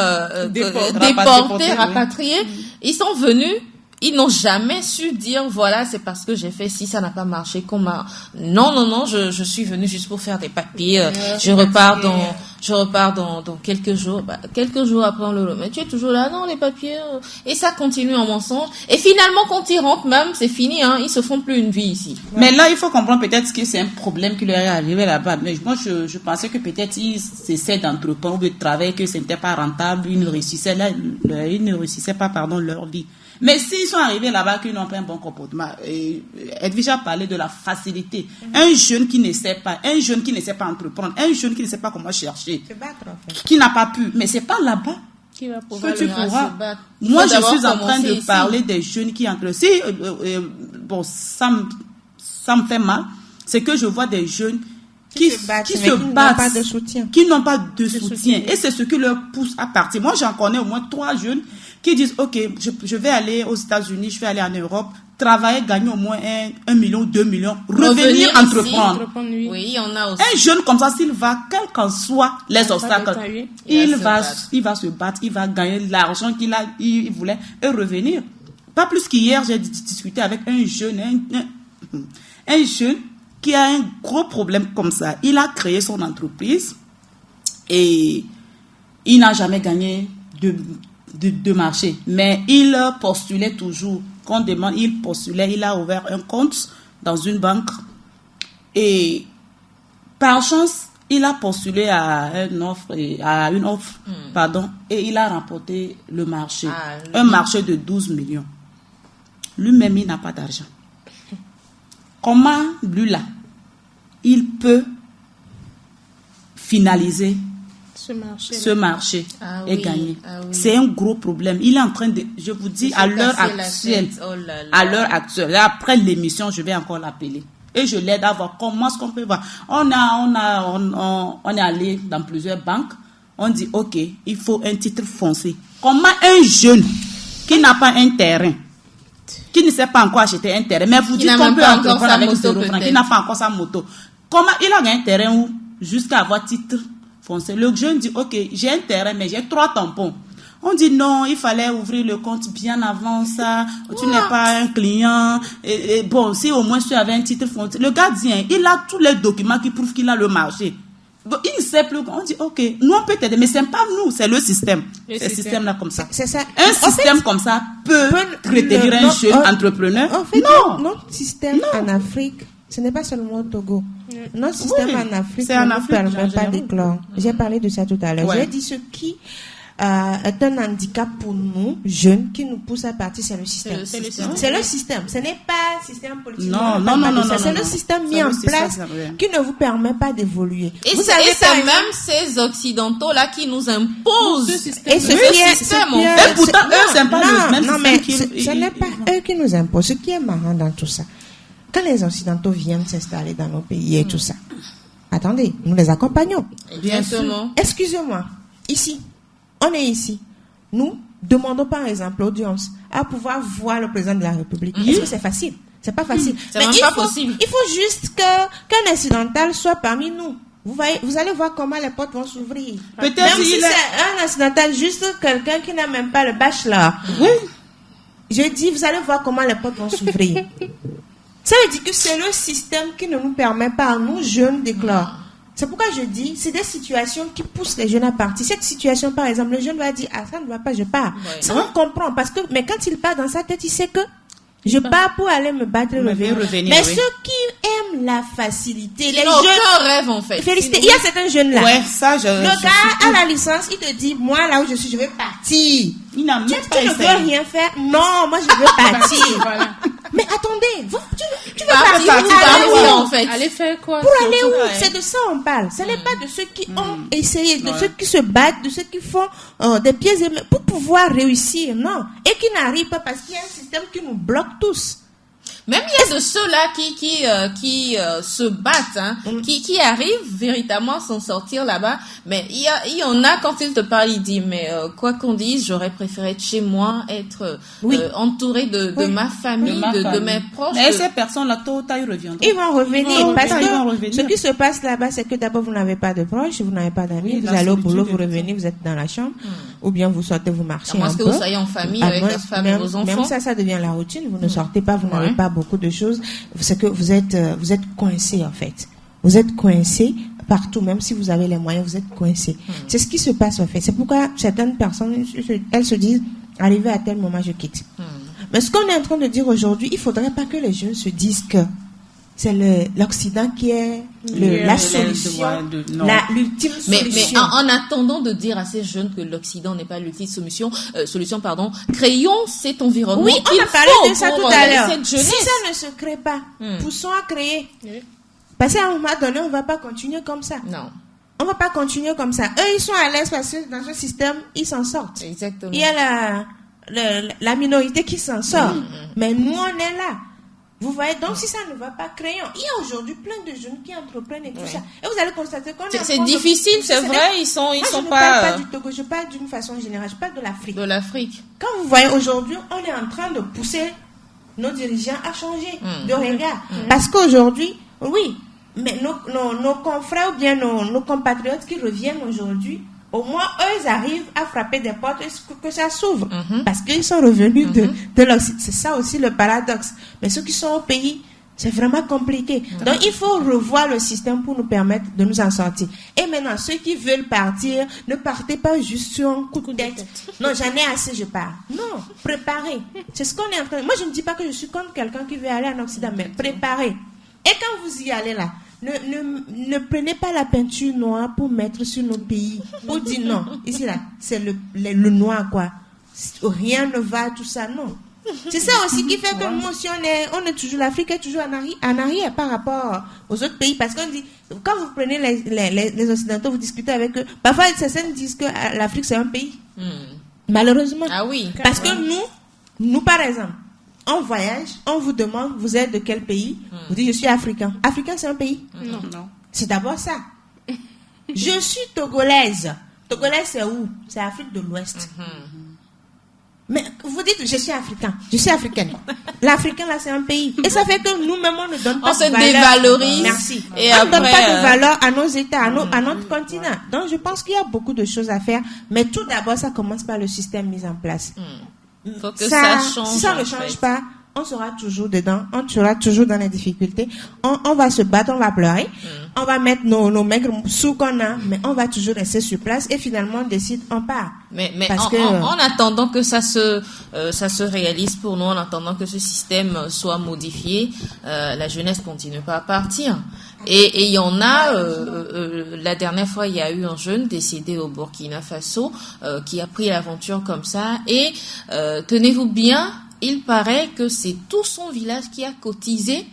A: déportés, rapatriés. Ils sont venus, ils n'ont jamais su dire, voilà, c'est parce que j'ai fait ci, ça n'a pas marché, Non, je suis venue juste pour faire des papiers, je repars dans quelques jours. Quelques jours après, mais tu es toujours là, non, les papiers, et ça continue en mensonge. Et finalement, quand ils rentrent même, c'est fini, ils se font plus une vie ici.
C: Mais là, il faut comprendre peut-être que c'est un problème qui leur est arrivé là-bas. Mais moi, je pensais que peut-être ils essaient d'entreprendre ou de travailler, que ce n'était pas rentable, ils ne réussissaient pas, leur vie. Mais s'ils sont arrivés là-bas, qu'ils n'ont pas un bon comportement, Edwige a parlé de la facilité. Un jeune qui ne sait pas, entreprendre, un jeune qui ne sait pas comment chercher, qui n'a pas pu, mais c'est pas là-bas
B: Qui va pouvoir
C: que tu
B: le
C: pourras.
B: se battre.
C: Moi, je
A: d'abord
C: suis en train de
A: commencer
C: parler des jeunes qui entrent. Si, bon, ça me fait mal, c'est que je vois des jeunes qui se battent,
D: n'ont pas de soutien.
C: qui n'ont pas de soutien. Et c'est ce qui leur pousse à partir. Moi, j'en connais au moins 3 jeunes qui disent, OK, je vais aller aux États-Unis, je vais aller en Europe, travailler, gagner au moins 1 million, 2 millions, revenir
A: ici,
C: entreprendre.
A: Oui, il y en a aussi.
C: Un jeune comme ça, s'il va, quels qu'en soient les obstacles, il va se battre, il va gagner l'argent il voulait et revenir. Pas plus qu'hier, j'ai discuté avec un jeune qui a un gros problème comme ça. Il a créé son entreprise et il n'a jamais gagné de marché. Mais il postulait toujours. Quand on demande, il postulait. Il a ouvert un compte dans une banque. Et par chance, il a postulé à une offre, et il a remporté le marché. Un marché de 12 millions. Lui-même, il n'a pas d'argent. Comment, lui là, il peut finaliser ce marché et gagner? C'est un gros problème. Il est en train de, je vous dis, à l'heure actuelle, après l'émission, je vais encore l'appeler. Et je l'aide à voir comment est-ce qu'on peut voir. On est allé dans plusieurs banques. On dit, OK, il faut un titre foncier. Comment un jeune qui n'a pas un terrain, qui ne sait pas encore acheter un terrain, mais vous dites qu'on peut entreprendre avec 0 francs, qui n'a pas encore sa moto. Comment il a un terrain où, jusqu'à avoir titre foncier? Le jeune dit, OK, j'ai un terrain, mais j'ai 3 tampons. On dit non, il fallait ouvrir le compte bien avant ça. Tu n'es pas un client. Et bon, si au moins tu avais un titre foncier. Le gars dit, il a tous les documents qui prouvent qu'il a le marché. Bon, il ne sait plus. On dit, OK, nous on peut t'aider, mais c'est pas nous, c'est le système. C'est le système là comme ça.
D: C'est ça.
C: Un système comme ça peut retenir un jeune entrepreneur.
D: En fait,
C: non.
D: Notre système en Afrique, ce n'est pas seulement au Togo. Notre système en Afrique
C: en
D: ne nous
C: Afrique,
D: permet pas d'éclore. J'ai parlé de ça tout à l'heure. J'ai dit ce qui est un handicap pour nous, jeunes, qui nous pousse à partir, c'est le système. C'est le système. Ce n'est pas le système politique.
C: Non.
D: C'est le système mis en place qui ne vous permet pas d'évoluer.
A: Et c'est même ces Occidentaux-là qui nous imposent ce système.
D: Et
C: pourtant, eux, c'est pas le même système.
D: Ce n'est pas eux qui nous imposent. Ce qui est marrant dans tout ça, quand les Occidentaux viennent s'installer dans nos pays et tout ça, attendez, nous les accompagnons.
A: Bien sûr.
D: Excusez-moi, ici, on est ici. Nous demandons par exemple l'audience à pouvoir voir le président de la République. Est-ce que c'est facile? C'est pas facile.
A: C'est même pas possible.
D: Il faut juste qu'un occidental soit parmi nous. Vous allez voir comment les portes vont s'ouvrir.
C: Peut-être
D: même si c'est un occidental, juste quelqu'un qui n'a même pas le bachelor.
C: Oui.
D: Je dis, vous allez voir comment les portes vont s'ouvrir. Ça veut dire que c'est le système qui ne nous permet pas, à nous jeunes, d'éclore. C'est pourquoi je dis, c'est des situations qui poussent les jeunes à partir. Cette situation, par exemple, le jeune va dire, ah, ça ne va pas, je pars. Ouais. Ça, on comprend. Mais quand il part dans sa tête, il sait que je pars pour aller me battre et revenir. Mais ceux qui aiment la facilité, les jeunes.
A: Aucun rêve, en fait.
D: Félicité. Il y a certains jeunes-là.
C: Ouais, ça,
D: le gars a la licence, il te dit, moi, là où je suis, je vais partir.
C: Il n'a même pas
D: tu ne veux rien faire. Non, moi, je veux partir. Voilà. Mais attendez, tu veux partir
A: en fait.
B: Aller faire quoi?
D: Pour aller où? C'est de ça on parle. Ce n'est pas de ceux qui ont essayé, de ceux qui se battent, de ceux qui font des pieds et mains pour pouvoir réussir, non. Et qui n'arrivent pas parce qu'il y a un système qui nous bloque tous.
A: Même il y a de ceux-là qui se battent, hein, qui arrivent véritablement à s'en sortir là-bas. Mais il y en a, quand ils te parlent, ils disent, mais quoi qu'on dise, j'aurais préféré être chez moi, être entouré de ma famille, de mes proches.
C: Mais ces personnes-là, tôt ou tard, ils reviendront.
D: Ils vont revenir parce que ce qui se passe là-bas, c'est que d'abord, vous n'avez pas de proches, vous n'avez pas d'amis, vous allez au boulot, vous revenez, vous êtes dans la chambre, ou bien vous sortez, vous marchez un peu.
A: Que vous soyez en famille avec votre femme et vos enfants.
D: Même ça devient la routine. Vous ne sortez pas, vous n'avez pas beaucoup de choses. C'est que vous êtes coincé en fait. Vous êtes coincé partout, même si vous avez les moyens, vous êtes coincé. C'est ce qui se passe en fait. C'est pourquoi certaines personnes, elles se disent, arrivé à tel moment, je quitte. Mais ce qu'on est en train de dire aujourd'hui, il faudrait pas que les jeunes se disent que c'est l'Occident qui est la solution, l'ultime solution.
A: Mais en attendant de dire à ces jeunes que l'Occident n'est pas l'ultime solution, créons cet environnement.
D: Oui, on a parlé de ça tout à l'heure.
A: Si
D: ça ne se crée pas, poussons à créer. Parce qu'à un moment donné, on ne va pas continuer comme ça.
A: Non.
D: On ne va pas continuer comme ça. Eux, ils sont à l'aise parce que dans ce système, ils s'en sortent.
A: Exactement.
D: Il y a la minorité qui s'en sort. Mais nous, on est là. Vous voyez, donc si ça ne va pas, créons. Il y a aujourd'hui plein de jeunes qui entreprennent et tout ça. Et vous allez constater qu'on est...
A: C'est difficile, c'est vrai, ils sont
D: je
A: pas...
D: ne parle pas du Togo, je parle d'une façon générale, je parle de l'Afrique.
A: De l'Afrique.
D: Quand vous voyez aujourd'hui, on est en train de pousser nos dirigeants à changer de regard. Parce qu'aujourd'hui, oui, mais nos confrères ou bien nos compatriotes qui reviennent aujourd'hui, au moins, eux, ils arrivent à frapper des portes et que ça s'ouvre. Parce qu'ils sont revenus de l'Occident. C'est ça aussi le paradoxe. Mais ceux qui sont au pays, c'est vraiment compliqué. Donc, il faut revoir le système pour nous permettre de nous en sortir. Et maintenant, ceux qui veulent partir, ne partez pas juste sur un coup de tête. Non, j'en ai assez, je pars. Non, préparez. C'est ce qu'on est en train de... Moi, je ne dis pas que je suis contre quelqu'un qui veut aller en Occident, mais préparez. Et quand vous y allez là, ne prenez pas la peinture noire pour mettre sur nos pays. Pour dire non. Ici, là, c'est le noir, quoi. Rien ne va, tout ça, non. C'est ça aussi qui fait que nous aussi, on est toujours, l'Afrique est toujours en arrière par rapport aux autres pays. Parce qu'on dit, quand vous prenez les Occidentaux, vous discutez avec eux, parfois, certains disent que l'Afrique, c'est un pays. Malheureusement.
A: Ah oui.
D: Parce que nous, par exemple, on voyage, on vous demande, vous êtes de quel pays? Vous dites, je suis africain. Africain, c'est un pays?
C: Non.
D: C'est d'abord ça. Je suis togolaise. Togolaise, c'est où? C'est Afrique de l'Ouest. Mais vous dites, je suis africain. Je suis africaine. L'Africain, là, c'est un pays. Et ça fait que nous-mêmes, on ne donne pas de valeur.
A: On se dévalorise.
D: Merci.
A: Et
D: on ne donne
A: après,
D: pas de valeur à nos États, à notre continent. Donc, je pense qu'il y a beaucoup de choses à faire. Mais tout d'abord, ça commence par le système mis en place.
A: Faut que ça change.
D: Si ça ne change pas, on sera toujours dedans, on sera toujours dans les difficultés. On va se battre, on va pleurer, on va mettre nos maigres sous qu'on a, mais on va toujours rester sur place et finalement on décide, on part.
A: Mais en attendant que ça se réalise pour nous, en attendant que ce système soit modifié, la jeunesse continue pas à partir. Et il y en a, la dernière fois, il y a eu un jeune décédé au Burkina Faso qui a pris l'aventure comme ça. Et tenez-vous bien, il paraît que c'est tout son village qui a cotisé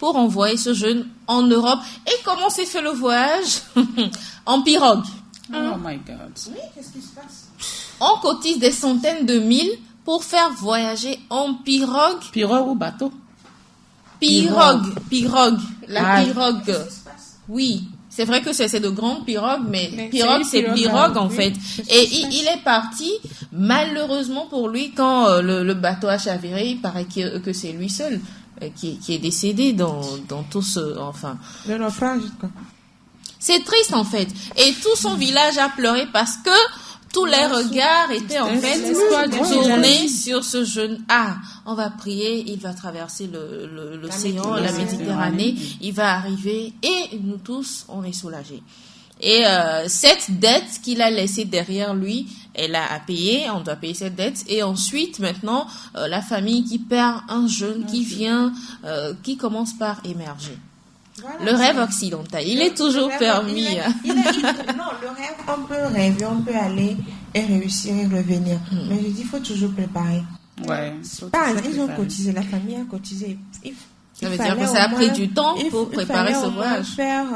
A: pour envoyer ce jeune en Europe. Et comment s'est fait le voyage? En pirogue.
C: Oh my God.
D: Oui, qu'est-ce qui se passe?
A: On cotise des centaines de mille pour faire voyager en pirogue.
C: Pirogue ou bateau?
A: Pirogue. La
C: Ah.
A: pirogue. Oui. C'est vrai que c'est de grandes pirogues, mais pirogue,
B: c'est
A: c'est
B: une
A: pirogue
B: pirogue,
A: en
B: oui.
A: fait. Et il est parti, malheureusement pour lui, quand le bateau a chaviré, il paraît que c'est lui seul qui est décédé dans tout ce... Enfin,
D: Le naufrage, quoi.
A: c'est triste en fait. Et tout son village a pleuré parce que tous les regards étaient en fait tournés sur ce jeune. Ah, on va prier, il va traverser l'océan, la Méditerranée, il va arriver et nous tous, on est soulagés. Et cette dette qu'il a laissée derrière lui, elle a à payer, on doit payer cette dette. Et ensuite, maintenant, la famille qui perd un jeune qui vient, qui commence par émerger.
D: Voilà,
A: Le rêve occidental, il est toujours permis.
D: Non, le rêve, on peut rêver, on peut aller et réussir et revenir. Mais je dis, il faut toujours préparer.
C: Ouais.
D: Ils ont cotisé, la famille a cotisé.
A: Ça veut dire que ça a pris du temps pour préparer ce voyage.
D: Faire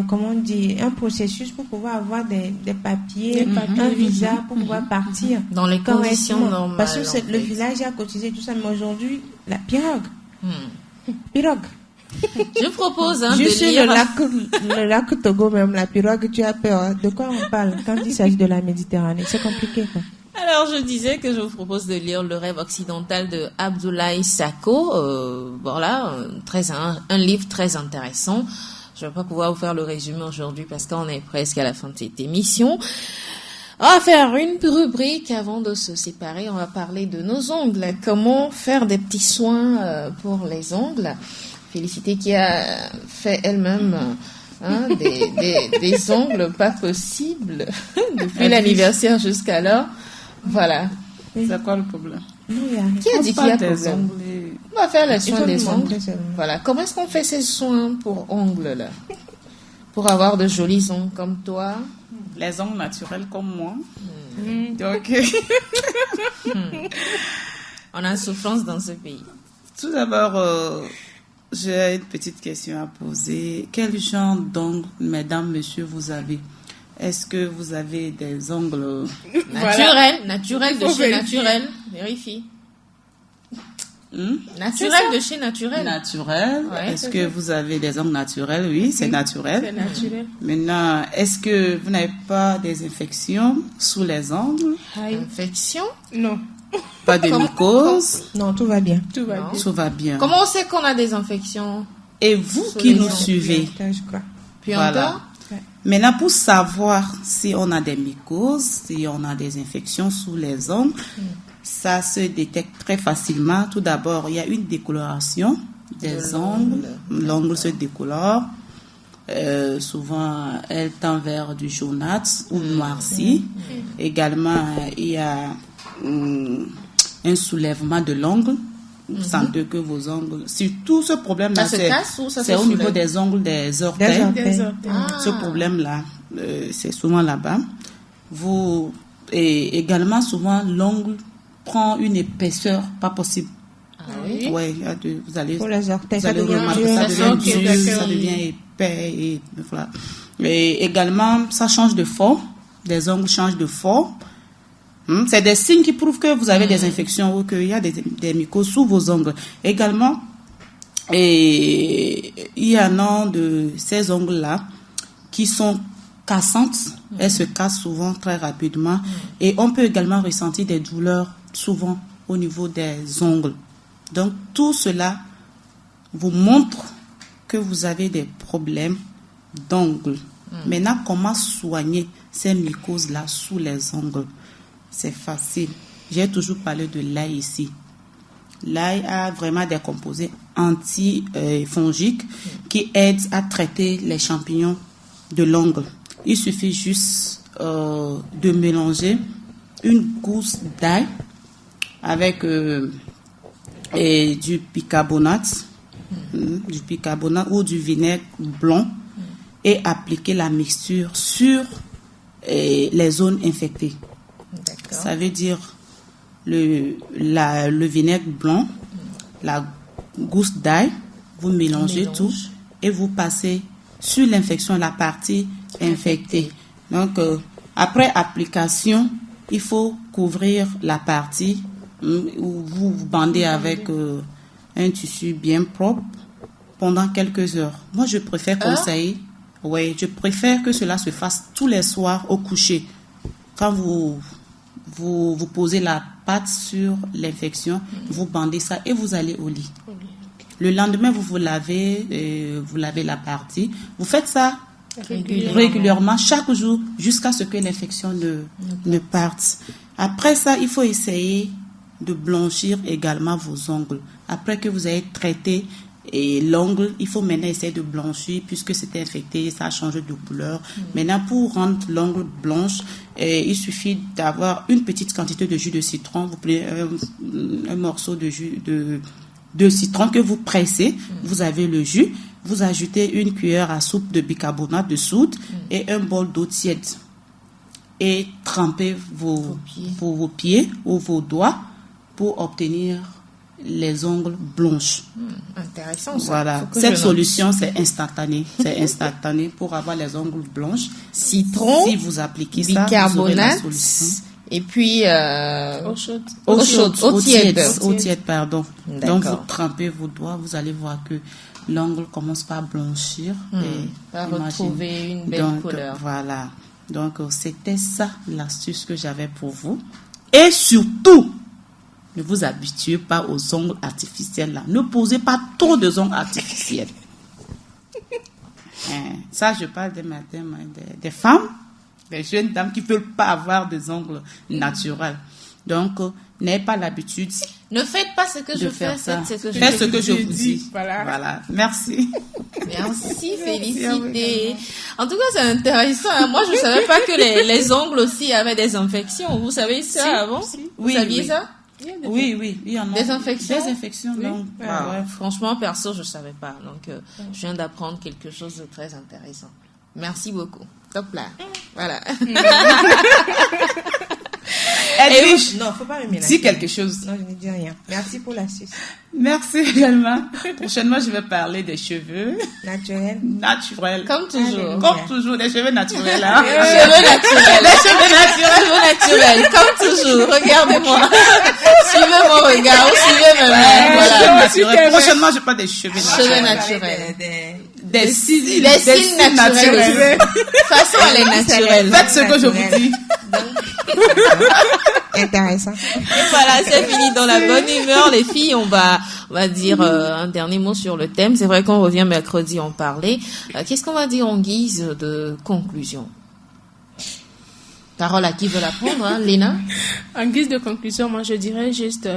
D: comment on dit, un processus pour pouvoir avoir des papiers, un visa pour pouvoir partir.
A: Dans les conditions normales.
D: Parce que le village a cotisé tout ça, mais aujourd'hui, la pirogue. Pirogue.
A: Je propose
D: Je
A: de
D: suis
A: lire...
D: le lac Togo, même la pirogue, tu as peur. De quoi on parle quand il s'agit de la Méditerranée? C'est compliqué, quoi.
A: Alors, je disais que je vous propose de lire Le rêve occidental de Abdoulaye Sacco. Voilà, un livre très intéressant. Je ne vais pas pouvoir vous faire le résumé aujourd'hui parce qu'on est presque à la fin de cette émission. On va faire une rubrique avant de se séparer. On va parler de nos ongles. Comment faire des petits soins pour les ongles. Félicité qui a fait elle-même des ongles pas possibles depuis l'anniversaire jusqu'alors. Voilà.
C: C'est quoi le problème?
A: Qui a dit qu'il y a problème? va faire les soins
D: faut
A: des
D: nous
A: ongles.
D: montrer seulement.
A: Voilà. Comment est-ce qu'on fait ces soins pour ongles, là? Pour avoir de jolis ongles comme toi.
C: Les ongles naturels comme moi. Donc,
A: On a souffrance dans ce pays.
C: tout d'abord, j'ai une petite question à poser. Quel genre d'ongles, mesdames, messieurs, vous avez? Est-ce que vous avez des ongles
A: Naturel de chez naturel. Vérifie. Naturel de chez naturel.
C: naturels?
A: Ouais,
C: Est-ce
A: c'est
C: que
A: ça.
C: vous avez des ongles naturels? Oui, c'est
B: C'est
C: naturel.
B: naturel.
C: Maintenant, est-ce que vous n'avez pas des infections sous les ongles?
A: Infection.
B: Non,
C: Pas de mycose?
D: Non, tout va bien.
B: tout va
A: Non.
B: bien.
C: Tout va bien.
A: Comment on sait qu'on a des infections?
C: Et vous
A: Sous
C: qui
A: les
C: nous
A: ongles.
C: suivez,
D: Je crois.
A: Puis
C: Voilà.
A: encore?
C: maintenant pour savoir si on a des mycoses, si on a des infections sous les ongles, ça se détecte très facilement. Tout d'abord, il y a une décoloration des
A: De
C: ongles.
A: l'ongle.
C: L'ongle se décolore. Souvent, elle tend vers du jaunâtre ou noirci. Également, il y a un soulèvement de l'ongle. Vous sentez que vos ongles... Surtout ce problème-là,
A: Ça se casse ou ça se
C: c'est au niveau
A: soulève?
C: des ongles des orteils.
D: Des orteils.
B: Des orteils.
C: Ce problème-là, c'est souvent là-bas. Et également, souvent, l'ongle prend une épaisseur pas possible.
A: Ah oui.
C: Ouais, vous allez,
D: Pour les orteils,
C: vous
D: ça
C: allez
D: devient
C: remarquer,
D: dur.
C: ça devient
B: Ok,
C: dur,
B: d'accord.
C: ça devient épais. Et, voilà. Et également, ça change de forme. Les ongles changent de forme. C'est des signes qui prouvent que vous avez des infections ou qu'il y a des mycoses sous vos ongles. Également, et il y en a de ces ongles-là qui sont cassantes. Elles se cassent souvent très rapidement. Et on peut également ressentir des douleurs souvent au niveau des ongles. Donc, tout cela vous montre que vous avez des problèmes d'ongles. Maintenant, comment soigner ces mycoses-là sous les ongles? C'est facile. J'ai toujours parlé de l'ail ici. L'ail a vraiment des composés antifongiques qui aident à traiter les champignons de l'ongle. Il suffit juste de mélanger une gousse d'ail avec du bicarbonate, ou du vinaigre blanc et appliquer la mixture sur les zones infectées.
A: D'accord.
C: Ça veut dire le vinaigre blanc, la gousse d'ail, vous mélangez tout et vous passez sur l'infection, la partie infectée. Donc, après application, il faut couvrir la partie où vous bandez avec un tissu bien propre pendant quelques heures. Moi, je préfère conseiller, je préfère que cela se fasse tous les soirs au coucher. Quand vous posez la pâte sur l'infection, vous bandez ça et vous allez au lit. Le lendemain, vous lavez la partie. Vous faites ça régulièrement, chaque jour, jusqu'à ce que l'infection ne parte. Après ça, il faut essayer de blanchir également vos ongles. Après que vous avez traité l'ongle, il faut maintenant essayer de blanchir puisque c'était infecté, ça a changé de couleur. Maintenant, pour rendre l'ongle blanche, il suffit d'avoir une petite quantité de jus de citron. Vous prenez un morceau de jus de citron que vous pressez. Vous avez le jus. Vous ajoutez une cuillère à soupe de bicarbonate de soude et un bol d'eau tiède. Et trempez vos pieds ou vos doigts pour obtenir les ongles blanches.
A: Intéressant ça.
C: Voilà. Cette solution, c'est instantané. C'est instantané pour avoir les ongles blanches.
A: Citron,
C: Si vous appliquez ça, vous aurez la
A: bicarbonate,
C: solution.
A: et puis
B: Eau chaude.
A: Eau tiède.
C: Eau tiède, pardon.
A: D'accord.
C: Donc, vous trempez vos doigts, vous allez voir que l'ongle commence par blanchir. Et
A: va
C: imaginez.
A: retrouver une belle couleur.
C: Voilà. Donc, c'était ça l'astuce que j'avais pour vous. Et surtout, ne vous habituez pas aux ongles artificiels là. Ne posez pas trop de ongles artificiels. Ça, je parle des femmes, des jeunes dames qui ne veulent pas avoir des ongles naturels. Donc, n'ayez pas l'habitude
A: Ne faites pas ce que
C: de
A: je
C: faire
A: fais,
C: ça.
A: faites ce que
C: Faites ce
A: je
C: que je
B: dis.
C: vous dis.
B: Voilà.
C: Merci.
A: Merci, félicité. En tout cas, c'est intéressant. Hein. Moi, je ne savais pas que les ongles aussi avaient des infections. Vous savez ça avant? Vous saviez ça?
C: Oui, il y en a.
A: Des infections,
C: donc.
A: Ouais. Franchement, perso, je savais pas. Donc, je viens d'apprendre quelque chose de très intéressant. Merci beaucoup. Top là. Voilà.
C: Edwige,
D: Non, faut pas me mélanger.
C: dis quelque chose.
D: Non, je ne dis rien. Merci pour l'astuce.
C: Merci également. Prochainement, je vais parler des cheveux
D: Naturel.
A: Comme toujours.
C: Comme toujours, des cheveux naturels. Hein?
A: Cheveux naturels. Cheveux naturels. Comme toujours. Regardez-moi. Suivez mon regard. Suivez mes mains. Voilà.
C: Naturels. Prochainement, je parle des cheveux
A: Cheveux
C: naturels.
A: naturels.
C: Des cils
A: naturels. De toute façon, elle est naturelle.
C: Faites ce que je vous dis.
D: Intéressant.
A: Et voilà, c'est fini dans la bonne humeur, les filles. On va dire un dernier mot sur le thème. C'est vrai qu'on revient mercredi en parler. Qu'est-ce qu'on va dire en guise de conclusion? Parole à qui veut la prendre, hein, Léna?
B: En guise de conclusion, moi je dirais juste,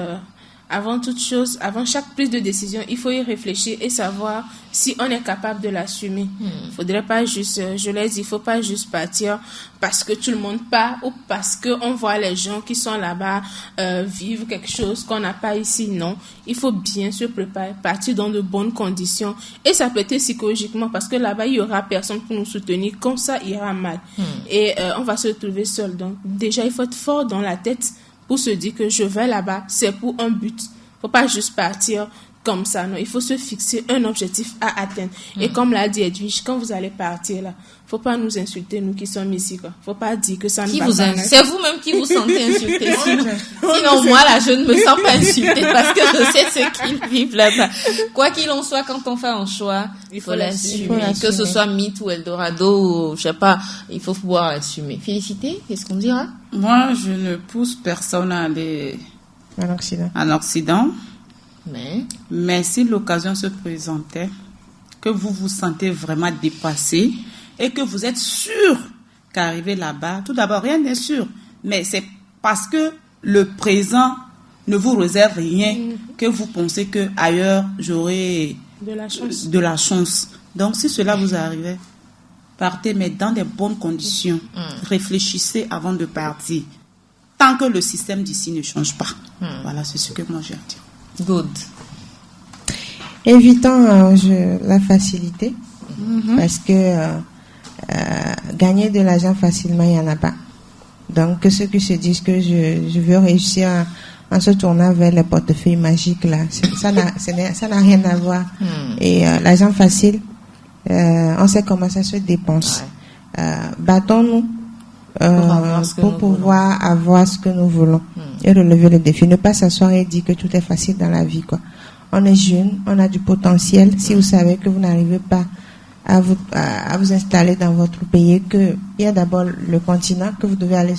B: avant toute chose, avant chaque prise de décision, il faut y réfléchir et savoir si on est capable de l'assumer. Faudrait pas juste, je l'ai dit, il faut pas juste partir parce que tout le monde part ou parce que on voit les gens qui sont là-bas vivre quelque chose qu'on n'a pas ici. Non, il faut bien se préparer, partir dans de bonnes conditions et ça peut être psychologiquement parce que là-bas il y aura personne pour nous soutenir quand ça ira mal et on va se retrouver seul. Donc déjà il faut être fort dans la tête pour se dire que je vais là-bas, c'est pour un but. Faut pas juste partir comme ça, non. Il faut se fixer un objectif à atteindre. Et comme l'a dit Edwige, quand vous allez partir là, faut pas nous insulter, nous qui sommes ici, quoi. Faut pas dire que ça ne va pas.
A: C'est vous-même qui vous sentez insulté. Sinon, moi, là, je ne me sens pas insultée parce que je sais ce qu'ils vivent là-bas. Quoi qu'il en soit, quand on fait un choix, il faut l'assumer. Que ce soit Mythe ou Eldorado ou, je sais pas, il faut pouvoir l'assumer. Félicité, qu'est-ce qu'on dira?
C: Moi, je ne pousse personne à aller en Occident. Mais si l'occasion se présentait, que vous vous sentez vraiment dépassé et que vous êtes sûr qu'arriver là-bas, tout d'abord, rien n'est sûr, mais c'est parce que le présent ne vous réserve rien que vous pensez que ailleurs j'aurai de la chance. Donc, si cela vous arrive, partez, mais dans des bonnes conditions. Réfléchissez avant de partir. Tant que le système d'ici ne change pas. Voilà, c'est ce que moi j'ai à dire.
A: Good.
D: Évitons la facilité parce que gagner de l'argent facilement, il n'y en a pas. Donc, que ceux qui se disent que je veux réussir en se tournant vers les portefeuilles magiques, là, ça n'a rien à voir. Et l'argent facile, on sait comment ça se dépense. Battons-nous pour pouvoir avoir ce que nous voulons et relever le défi. Ne pas s'asseoir et dire que tout est facile dans la vie, quoi. On est jeune, on a du potentiel. Si vous savez que vous n'arrivez pas à vous installer dans votre pays, qu'il y a d'abord le continent, que vous devez aller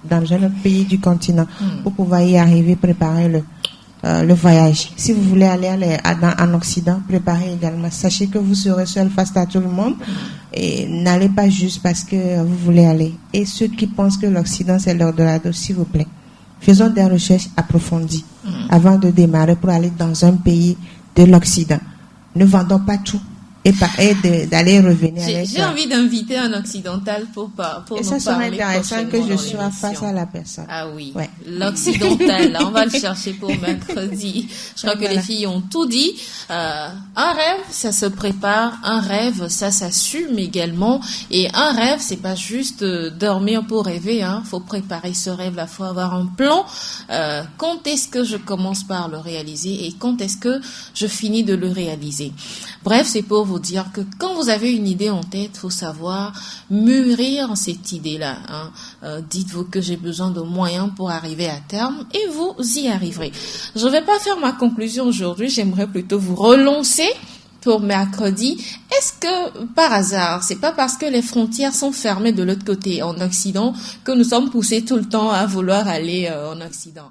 D: dans un autre pays du continent pour pouvoir y arriver, préparer le voyage. Si vous voulez aller en Occident, préparez également. Sachez que vous serez seul face à tout le monde et n'allez pas juste parce que vous voulez aller. Et ceux qui pensent que l'Occident c'est l'Eldorado, s'il vous plaît, faisons des recherches approfondies avant de démarrer pour aller dans un pays de l'Occident. Ne vendons pas tout et d'aller revenir.
A: J'ai envie d'inviter un occidental pour
D: et ça serait intéressant que je sois face à la personne.
A: Ah oui, l'occidental, là, on va le chercher pour mercredi. Je crois que les filles ont tout dit. Un rêve, ça se prépare. Un rêve, ça s'assume également. Et un rêve, c'est pas juste dormir pour rêver. Faut préparer ce rêve-là. Faut avoir un plan. Quand est-ce que je commence par le réaliser et quand est-ce que je finis de le réaliser? Bref, c'est pour vous dire que quand vous avez une idée en tête, faut savoir mûrir cette idée-là. Dites-vous que j'ai besoin de moyens pour arriver à terme et vous y arriverez. Je vais pas faire ma conclusion aujourd'hui, j'aimerais plutôt vous relancer pour mercredi. Est-ce que, par hasard, c'est pas parce que les frontières sont fermées de l'autre côté, en Occident, que nous sommes poussés tout le temps à vouloir aller en Occident?